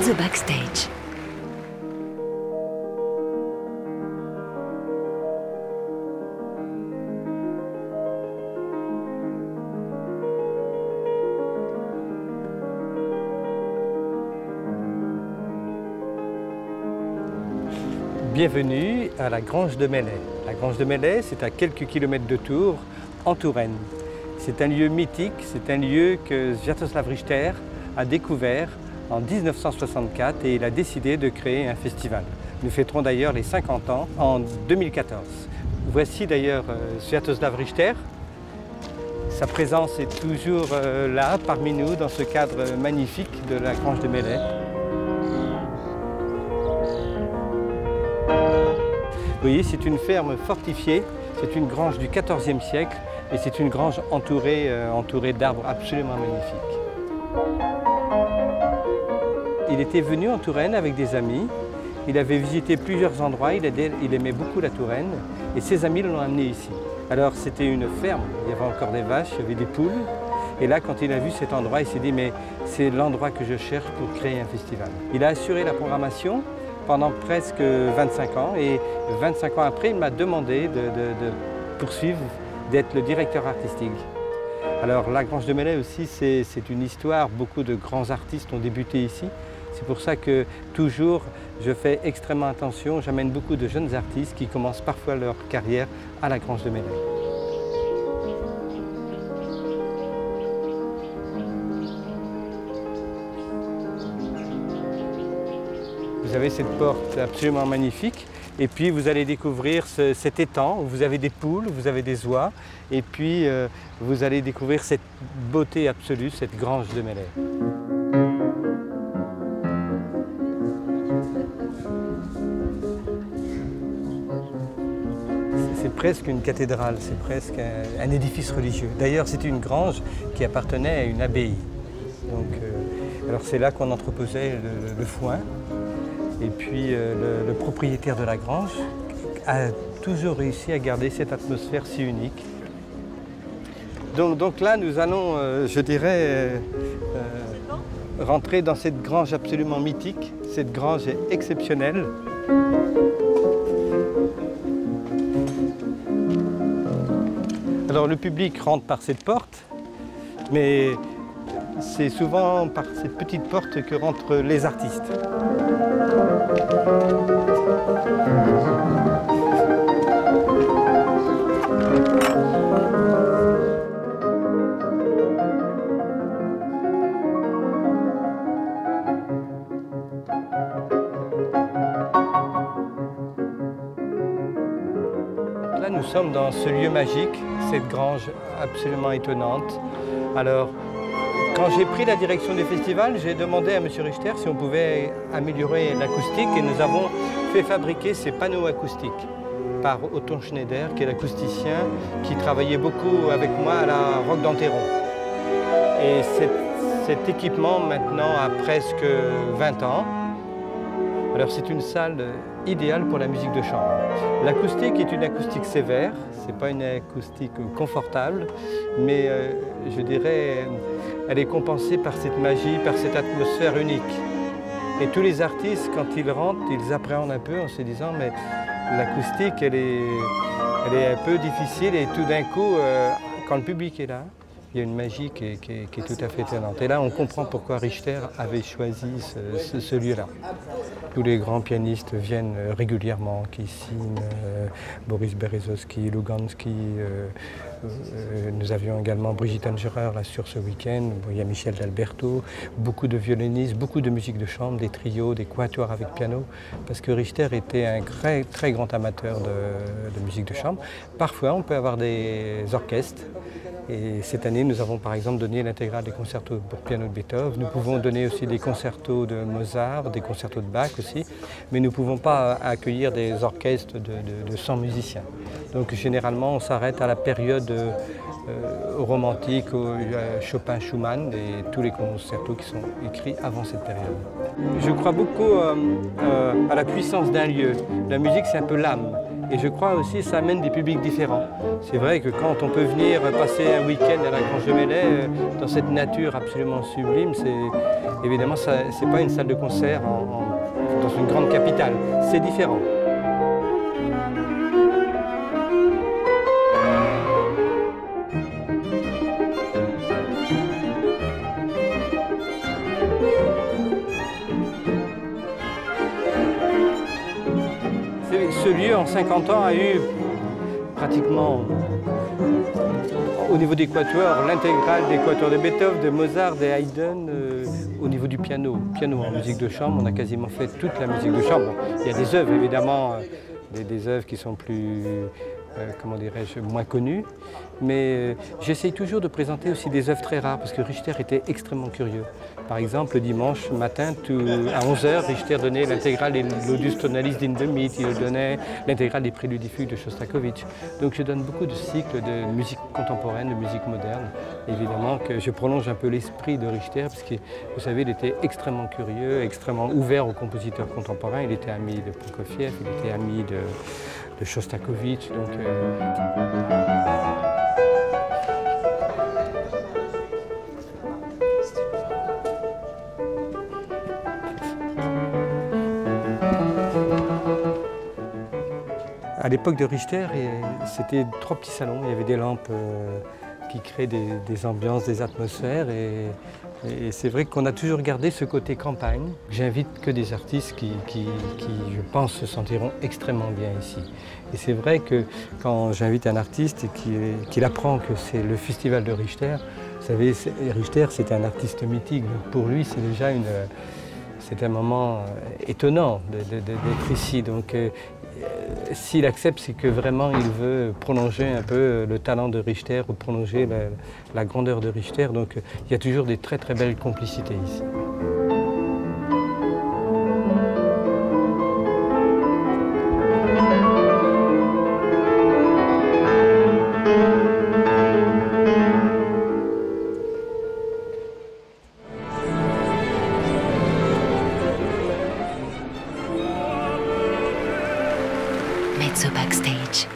The Backstage. Bienvenue à la Grange de Melay. La Grange de Melay, c'est à quelques kilomètres de Tours, en Touraine. C'est un lieu mythique, c'est un lieu que Sviatoslav Richter a découvert en 1964 et il a décidé de créer un festival. Nous fêterons d'ailleurs les 50 ans en 2014. Voici d'ailleurs Sviatoslav Richter. Sa présence est toujours là, parmi nous, dans ce cadre magnifique de la Grange de Melay. Vous voyez, c'est une ferme fortifiée, c'est une grange du XIVe siècle et c'est une grange entourée d'arbres absolument magnifiques. Il était venu en Touraine avec des amis, il avait visité plusieurs endroits, il aimait beaucoup la Touraine et ses amis l'ont amené ici. Alors c'était une ferme, il y avait encore des vaches, il y avait des poules et là quand il a vu cet endroit, il s'est dit mais c'est l'endroit que je cherche pour créer un festival. Il a assuré la programmation pendant presque 25 ans et 25 ans après, il m'a demandé de poursuivre, d'être le directeur artistique. Alors la Grange de Melay aussi, c'est une histoire, beaucoup de grands artistes ont débuté ici. C'est pour ça que toujours je fais extrêmement attention, j'amène beaucoup de jeunes artistes qui commencent parfois leur carrière à la Grange de Melay. Vous avez cette porte absolument magnifique et puis vous allez découvrir cet étang où vous avez des poules, vous avez des oies et puis vous allez découvrir cette beauté absolue, cette Grange de Melay. C'est presque une cathédrale, c'est presque un édifice religieux. D'ailleurs, c'est une grange qui appartenait à une abbaye. Donc, alors c'est là qu'on entreposait le foin. Et puis le propriétaire de la grange a toujours réussi à garder cette atmosphère si unique. Donc là, nous allons, je dirais, rentrer dans cette grange absolument mythique. Cette grange est exceptionnelle. Alors le public rentre par cette porte, mais c'est souvent par cette petite porte que rentrent les artistes. Là, nous sommes dans ce lieu magique, cette grange absolument étonnante. Alors, quand j'ai pris la direction du festival, j'ai demandé à M. Richter si on pouvait améliorer l'acoustique et nous avons fait fabriquer ces panneaux acoustiques par Otto Schneider, qui est l'acousticien, qui travaillait beaucoup avec moi à la Roque d'Enterron. Et cet équipement maintenant a presque 20 ans. Alors c'est une salle idéale pour la musique de chambre. L'acoustique est une acoustique sévère, ce n'est pas une acoustique confortable, mais je dirais elle est compensée par cette magie, par cette atmosphère unique. Et tous les artistes, quand ils rentrent, ils appréhendent un peu en se disant mais l'acoustique elle est un peu difficile et tout d'un coup, quand le public est là, il y a une magie qui est tout à fait étonnante. Et là, on comprend pourquoi Richter avait choisi ce lieu-là. Tous les grands pianistes viennent régulièrement, qui signent Boris Berezovsky, Lugansky. Nous avions également Brigitte Angerer là, sur ce week-end. Il y a Michel d'Alberto, beaucoup de violonistes, beaucoup de musique de chambre, des trios, des quatuors avec piano. Parce que Richter était un très grand amateur de musique de chambre. Parfois, on peut avoir des orchestres. Et cette année, nous avons par exemple donné l'intégrale des concertos pour piano de Beethoven. Nous pouvons donner aussi des concertos de Mozart, des concertos de Bach aussi, mais nous ne pouvons pas accueillir des orchestres de 100 musiciens. Donc généralement, on s'arrête à la période romantique, Chopin, Schumann et tous les concertos qui sont écrits avant cette période. Je crois beaucoup à la puissance d'un lieu. La musique, c'est un peu l'âme. Et je crois aussi que ça amène des publics différents. C'est vrai que quand on peut venir passer un week-end à la Grange de Melay, dans cette nature absolument sublime, évidemment, ce n'est pas une salle de concert dans une grande capitale. C'est différent. Ce lieu, en 50 ans, a eu pratiquement, au niveau des quatuors, l'intégrale des quatuors de Beethoven, de Mozart, de Haydn, au niveau du piano. En musique de chambre, on a quasiment fait toute la musique de chambre. Il y a des œuvres, évidemment, des œuvres qui sont plus, comment dirais-je, moins connues. Mais j'essaye toujours de présenter aussi des œuvres très rares, parce que Richter était extrêmement curieux. Par exemple, le dimanche matin, à 11 h, Richter donnait l'intégrale des Laudus Tonalis d'Hindemith, il donnait l'intégrale des Préludes Fugues de Shostakovich. Donc je donne beaucoup de cycles de musique contemporaine, de musique moderne. Évidemment que je prolonge un peu l'esprit de Richter, parce que, vous savez, il était extrêmement curieux, extrêmement ouvert aux compositeurs contemporains. Il était ami de Prokofiev, il était ami de Shostakovich. Donc, à l'époque de Richter, c'était 3 petits salons. Il y avait des lampes qui créaient des ambiances, des atmosphères. Et c'est vrai qu'on a toujours gardé ce côté campagne. J'invite que des artistes qui, je pense, se sentiront extrêmement bien ici. Et c'est vrai que quand j'invite un artiste et qu'il apprend que c'est le festival de Richter, vous savez, Richter, c'est un artiste mythique. Donc pour lui, c'est déjà c'est un moment étonnant d'être ici. Donc, s'il accepte, c'est que vraiment il veut prolonger un peu le talent de Richter ou prolonger la grandeur de Richter. Donc il y a toujours des très très belles complicités ici. Mezzo Backstage.